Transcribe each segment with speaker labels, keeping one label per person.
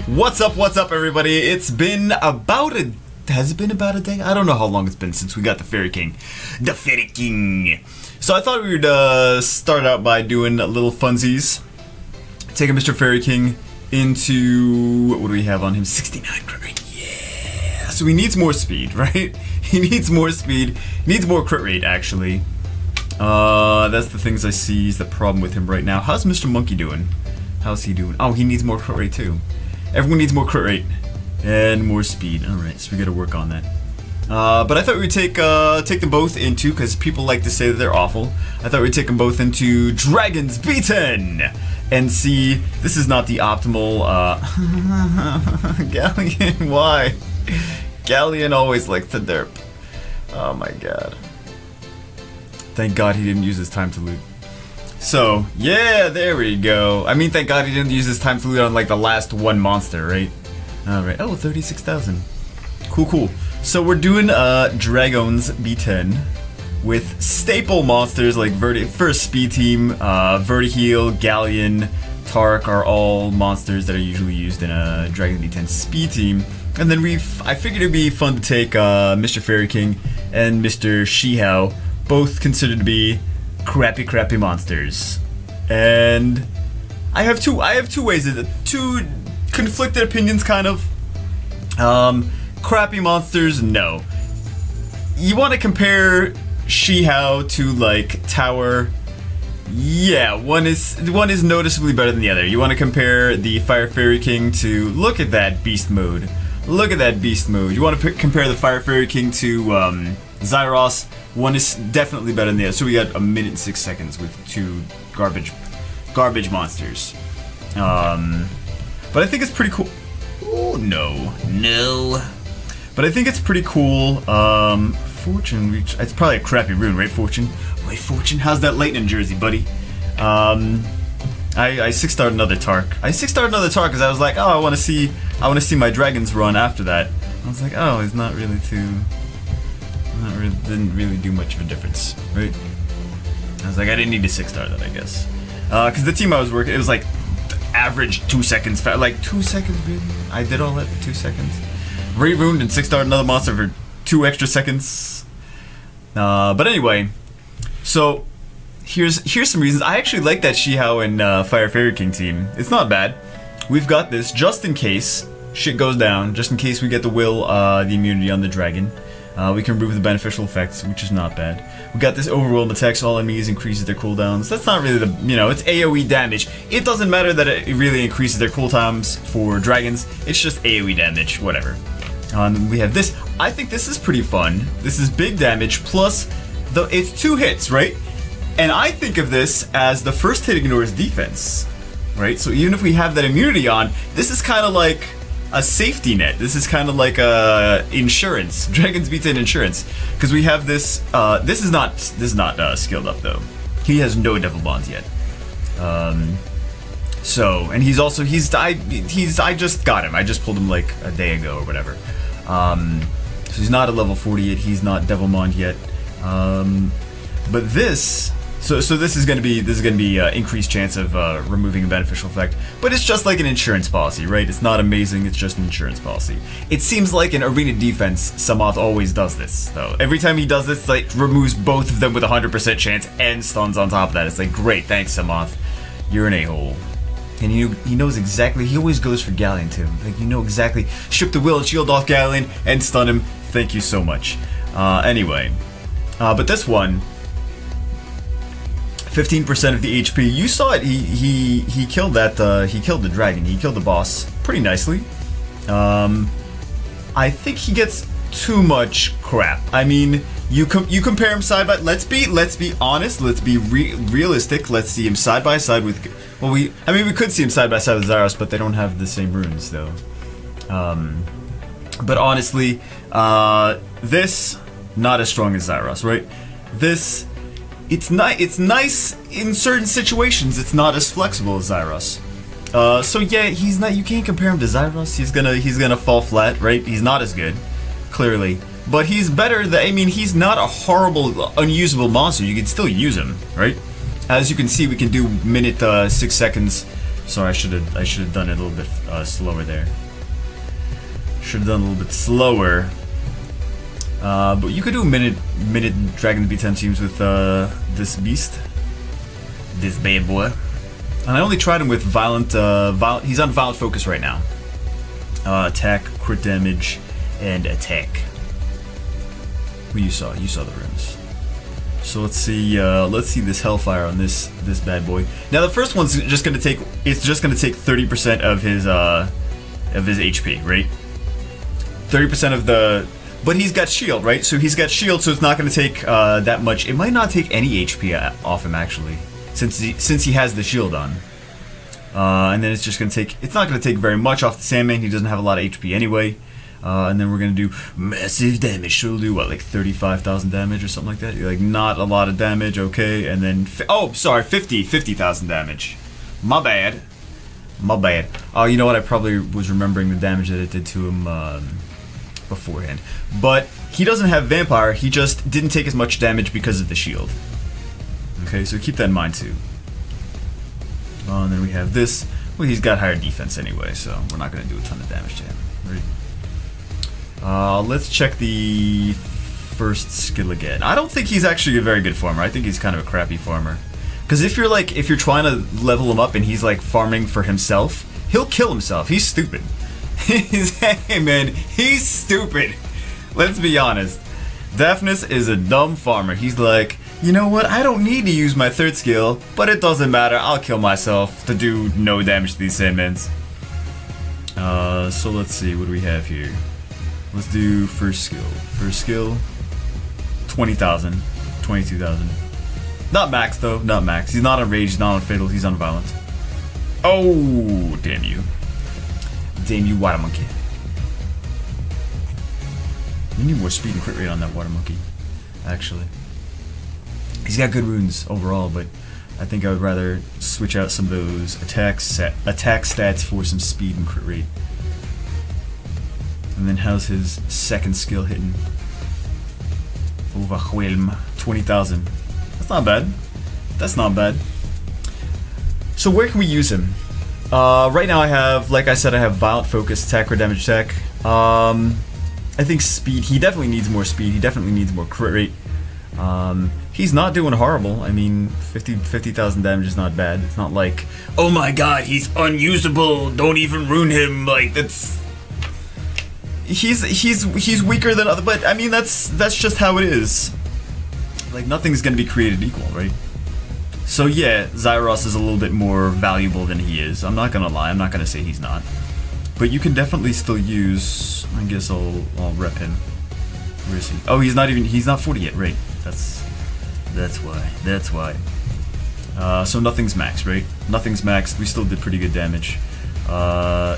Speaker 1: What's up, everybody? It's been about a... Has it been about a day? I don't know how long it's been since we got the Fairy King. The Fairy King! So I thought we would start out by doing a little funsies. Taking Mr. Fairy King into... What do we have on him? 69 crit rate. Yeah! So he needs more speed, right? He needs more speed. He needs more crit rate, actually. That's the things I see is the problem with him right now. How's Mr. Monkey doing? How's he doing? Oh, he needs more crit rate, too. Everyone needs more crit rate and more speed. Alright, so we gotta work on that. But I thought we'd take them both into, because people like to say that they're awful, I thought we'd take them both into Dragons Beaten! And see, this is not the optimal, Galleon, why? Galleon always likes to derp. Oh my god. Thank god he didn't use his time to loot. So, yeah, there we go. I mean, thank god he didn't use his time to loot on, like, the last one monster, right? Alright. Oh, 36,000. Cool. So we're doing, Dragons B10 with staple monsters like first speed team, Vertiheal, Galleon, Tark are all monsters that are usually used in a Dragon B10 speed team. And then I figured it'd be fun to take, Mr. Fairy King and Mr. Shihao, both considered to be crappy monsters. And I have two ways of it, two conflicted opinions kind of. Crappy monsters, no. You want to compare Shihao to like Tower, yeah, one is noticeably better than the other. You want to compare the Fire Fairy King to, look at that beast mode. Look at that beast mode. You want to compare the Fire Fairy King to Zyros. One is definitely better than the other. So we got 1 minute and 6 seconds with two garbage monsters. But I think it's pretty cool. Oh no. But I think it's pretty cool. Fortune, it's probably a crappy rune, right, Fortune? Wait, Fortune, how's that lightning jersey, buddy? I 6-starred another Tark. I 6-starred another Tark because I was like, oh, I want to see my dragons run after that. I was like, oh, it's not really too. Didn't really do much of a difference, right? I was like, I didn't need to 6-star that, I guess. Because the team I was working, it was like average 2 seconds, like 2 seconds, really? I did all that for 2 seconds. Re-ruined and 6-starred another monster for 2 extra seconds. But anyway, so here's some reasons. I actually like that Shihao and Fire Fairy King team. It's not bad. We've got this just in case shit goes down, just in case we get the the immunity on the dragon. We can remove the beneficial effects, which is not bad. We got this overwhelm attacks all enemies, increases their cooldowns. That's not really it's AoE damage. It doesn't matter that it really increases their cooldowns for dragons. It's just AoE damage, whatever. And we have this. I think this is pretty fun. This is big damage plus it's 2 hits, right? And I think of this as the first hit ignores defense, right? So even if we have that immunity on, this is kind of like a safety net. This is kind of like insurance. Dragons Beaten insurance, because we have this. This is not skilled up though. He has no devil bonds yet. So, and he's also I just got him. I just pulled him like a day ago or whatever. So he's not at level 40 yet. He's not Devilmond yet. But this. So this is going to be increased chance of removing a beneficial effect, but it's just like an insurance policy, right? It's not amazing, it's just an insurance policy. It seems like in arena defense, Samoth always does this, though. Every time he does this, like, removes both of them with 100% chance and stuns on top of that. It's like, great, thanks, Samoth. You're an a-hole. And he knows exactly, he always goes for Galleon, too. Like, you know exactly, strip the will and shield off Galleon and stun him. Thank you so much. Anyway. But this one, 15% of the HP. You saw it. He killed that. He killed the dragon. He killed the boss pretty nicely. I think he gets too much crap. I mean, you compare him side by. Let's be honest. Let's be realistic. Let's see him side by side with. Well, we could see him side by side with Zyros, but they don't have the same runes though. But honestly, this not as strong as Zyros, right? This. It's nice in certain situations. It's not as flexible as Zyros. So yeah, he's not. You can't compare him to Zyros. He's gonna fall flat, right? He's not as good, clearly. But he's better. I mean, he's not a horrible, unusable monster. You can still use him, right? As you can see, we can do minute 6 seconds Sorry, I should have done it a little bit slower there. Should have done a little bit slower. But you could do minute Dragon the B10 teams with this beast, this bad boy. And I only tried him with violent. He's on violent focus right now. Attack, crit damage, and attack. Well, you saw the runes. So let's see this Hellfire on this bad boy. Now the first one's just gonna take 30% of his HP, right? 30% of the, but he's got shield, right? So he's got shield, so it's not gonna take that much. It might not take any HP off him actually, since he has the shield on. And then it's just gonna take. It's not gonna take very much off the Sandman. He doesn't have a lot of HP anyway. And then we're gonna do massive damage. So we'll do what, like 35,000 damage or something like that. Like not a lot of damage, okay. And then 50,000 damage. My bad. Oh, you know what? I probably was remembering the damage that it did to him beforehand. But he doesn't have Vampire. He just didn't take as much damage because of the shield. Okay, so keep that in mind too. And then we have this. Well, he's got higher defense anyway, so we're not gonna do a ton of damage to him. Right? Let's check the first skill again. I don't think he's actually a very good farmer. I think he's kind of a crappy farmer. Because if you're trying to level him up and he's like farming for himself, he'll kill himself. He's stupid. Hey man, he's stupid. Let's be honest. Daphnis is a dumb farmer. He's like, you know what? I don't need to use my third skill, but it doesn't matter. I'll kill myself to do no damage to these Sandmans. So let's see. What do we have here? Let's do first skill. First skill, 20,000, 22,000. Not max though, not max. He's not on rage, he's not on fatal, he's on violent. Oh, damn you. Damn you, water monkey. We need more speed and crit rate on that water monkey, actually. He's got good runes overall, but I think I would rather switch out some of those attack stats for some speed and crit rate. And then how's his second skill hitting? Overwhelm, 20,000. That's not bad. That's not bad. So where can we use him? Right now I have, like I said, I have violent focus, attack or damage attack. I think speed. He definitely needs more speed. He definitely needs more crit rate. He's not doing horrible. I mean, 50,000 damage is not bad. It's not like, oh my god, he's unusable. Don't even ruin him. Like that's. He's weaker than other, but I mean that's just how it is. Like nothing's gonna be created equal, right? So yeah, Zyros is a little bit more valuable than he is. I'm not gonna lie. I'm not gonna say he's not. But you can definitely still use. I guess I'll rep him. Where is he? Oh, he's not 40 yet, right? That's why. So nothing's maxed, right? Nothing's maxed. We still did pretty good damage.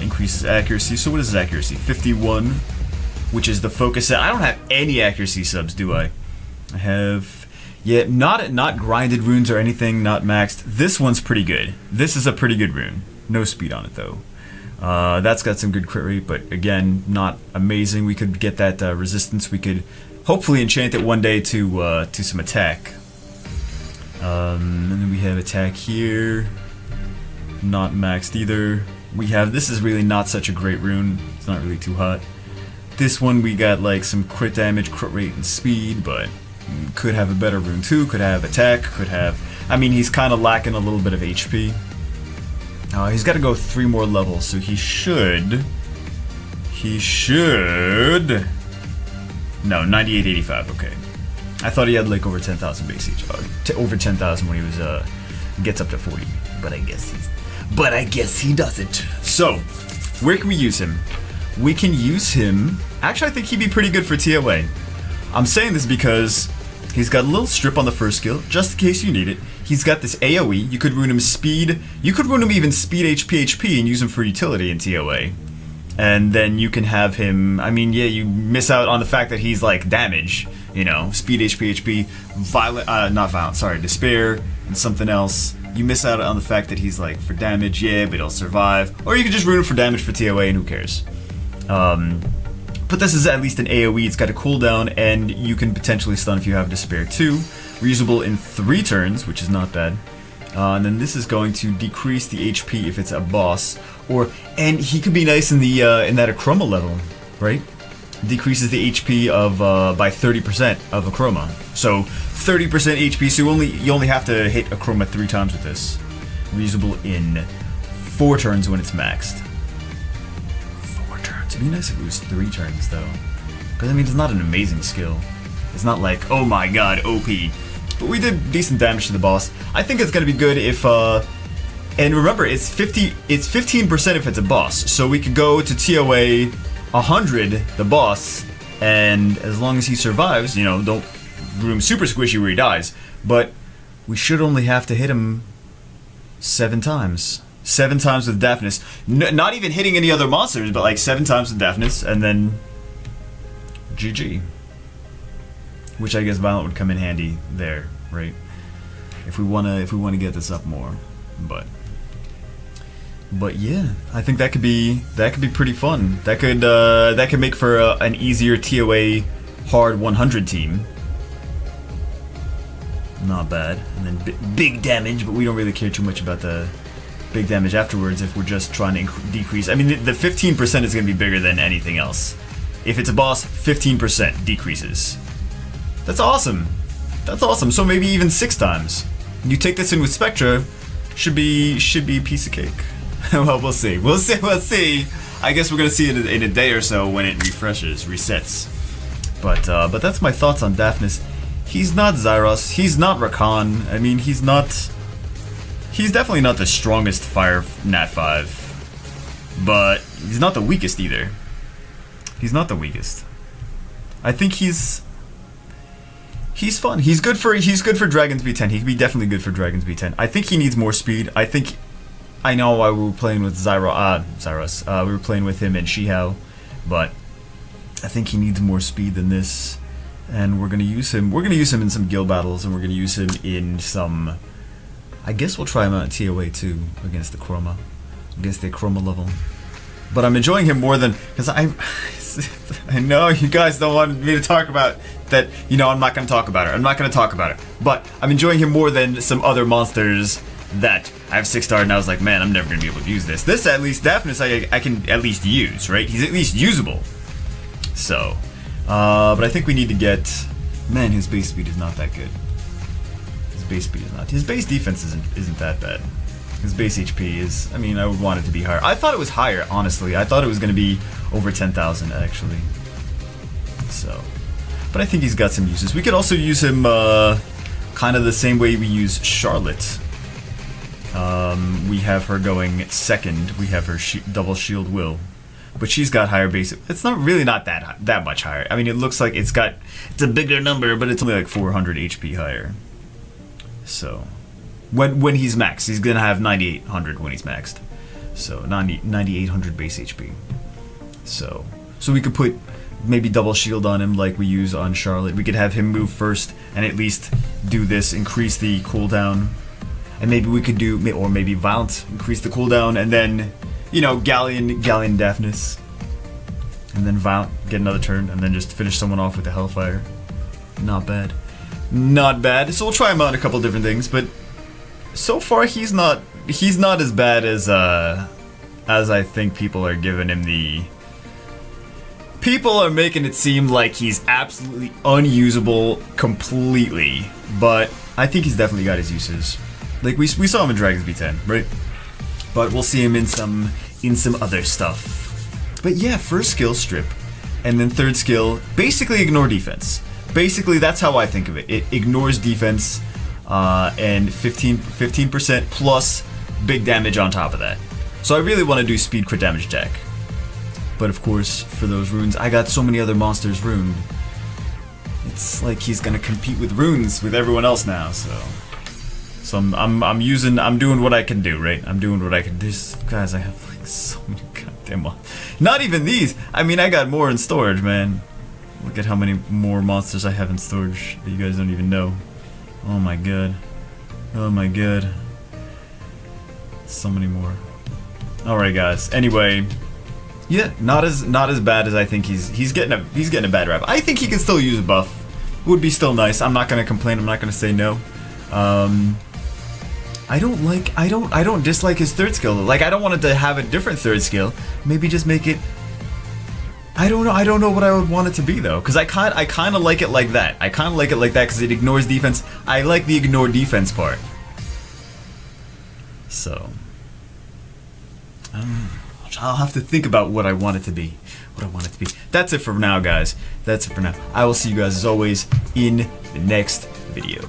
Speaker 1: Increases accuracy. So what is his accuracy? 51, which is the focus set. I don't have any accuracy subs, do I? I have, yeah, not grinded runes or anything, not maxed. This one's pretty good. This is a pretty good rune. No speed on it though. That's got some good crit rate, but again, not amazing. We could get that resistance. We could hopefully enchant it one day to some attack. And then we have attack here. Not maxed either. We have, this is really not such a great rune. It's not really too hot. This one we got like some crit damage, crit rate, and speed, but could have a better rune too. Could have attack, could have, I mean, he's kind of lacking a little bit of HP. He's got to go 3 more levels, so he should, no, 9885, okay. I thought he had like over 10,000 base HP, over 10,000 when he was, gets up to 40, but I guess he doesn't. So, where can we use him? We can use him, actually I think he'd be pretty good for TOA. I'm saying this because he's got a little strip on the first skill, just in case you need it. He's got this AoE, you could rune him speed, you could rune him even speed HP and use him for utility in TOA. And then you can have him, I mean, yeah, you miss out on the fact that he's like damage, you know, speed HP, despair, and something else. You miss out on the fact that he's like for damage, yeah, but he'll survive. Or you can just rune him for damage for TOA and who cares. But this is at least an AoE, it's got a cooldown, and you can potentially stun if you have despair too. Reusable in 3 turns, which is not bad. And then this is going to decrease the HP if it's a boss, and he could be nice in the in that Acroma level, right? Decreases the HP of by 30% of Acroma. So 30% HP. So you only have to hit Acroma 3 times with this. Reusable in 4 turns when it's maxed. 4 turns. It'd be nice if it was 3 turns though, because I mean it's not an amazing skill. It's not like, oh my god, OP. But we did decent damage to the boss. I think it's gonna be good if and remember it's 15% if it's a boss. So we could go to TOA 100 the boss, and as long as he survives, you know, don't do him super squishy where he dies. But we should only have to hit him 7 times. 7 times with Daphnis. Not even hitting any other monsters, but like 7 times with Daphnis, and then GG. Which I guess Violent would come in handy there, right? If we wanna get this up more, but yeah, I think that could be pretty fun. That could make for an easier TOA hard 100 team. Not bad. And then big damage, but we don't really care too much about the big damage afterwards if we're just trying to decrease. I mean, the 15% is going to be bigger than anything else. If it's a boss, 15% decreases. That's awesome. That's awesome. So maybe even 6 times. You take this in with Spectra, should be a piece of cake. Well, we'll see. We'll see. I guess we're gonna see it in a day or so when it resets. But that's my thoughts on Daphnis. He's not Zyros. He's not Rakan. I mean, he's definitely not the strongest Fire Nat 5, but he's not the weakest either. He's not the weakest. I think he's fun. He's good for Dragons B10. He could be definitely good for Dragons B10. I think he needs more speed. I know why we were playing with Zyros. We were playing with him in Shihao, but I think he needs more speed than this. And we're gonna use him. We're gonna use him in some guild battles, and we're gonna use him in some. I guess we'll try him out in TOA too against the Chroma level. But I'm enjoying him more than because I know you guys don't want me to talk about that. You know, I'm not gonna talk about it. But I'm enjoying him more than some other monsters that I have 6-star, and I was like, man, I'm never gonna be able to use this. This at least, Daphnis, I can at least use, right? He's at least usable. So. But I think we need to get. Man, his base speed is not that good. His base speed is not. His base defense isn't that bad. His base HP is. I mean, I would want it to be higher. I thought it was higher, honestly. I thought it was going to be over 10,000 actually. So, but I think he's got some uses. We could also use him kind of the same way we use Charlotte. We have her going second. We have her double shield will. But she's got higher base. It's not that much higher. I mean, it looks like it's a bigger number, but it's only like 400 HP higher. So, when he's maxed, he's gonna have 9,800 when he's maxed. So 9,800 base HP. So we could put maybe double shield on him like we use on Charlotte. We could have him move first and at least do this, increase the cooldown, and maybe we could do, or maybe Violent, increase the cooldown, and then. You know, Galleon Daphnis. And then Violent, get another turn, and then just finish someone off with the Hellfire. Not bad. Not bad. So we'll try him out a couple different things, but so far he's not as bad as I think people are giving him the. People are making it seem like he's absolutely unusable completely, but I think he's definitely got his uses. Like we saw him in Dragons B10, right? But we'll see him in some other stuff. But yeah, first skill strip, and then third skill basically ignore defense. Basically, that's how I think of it. It ignores defense, and 15% plus big damage on top of that. So I really want to do speed crit damage deck. But of course, for those runes, I got so many other monsters runed. It's like he's gonna compete with runes with everyone else now. So I'm doing what I can do, right? I'm doing what I can do. Guys, I have like so many goddamn monsters. Not even these. I mean, I got more in storage, man. Look at how many more monsters I have in storage that you guys don't even know. Oh my god. Oh my god. So many more. Alright guys. Anyway. Yeah, not as bad as I think he's getting a bad rap. I think he can still use a buff. Would be still nice. I'm not gonna complain, I'm not gonna say no. I don't dislike his third skill. Like, I don't want it to have a different third skill. Maybe just make it. I don't know what I would want it to be though, because I kind of like it like that. I kind of like it like that because it ignores defense. I like the ignore defense part. So, I'll have to think about what I want it to be. That's it for now, guys. That's it for now. I will see you guys as always in the next video.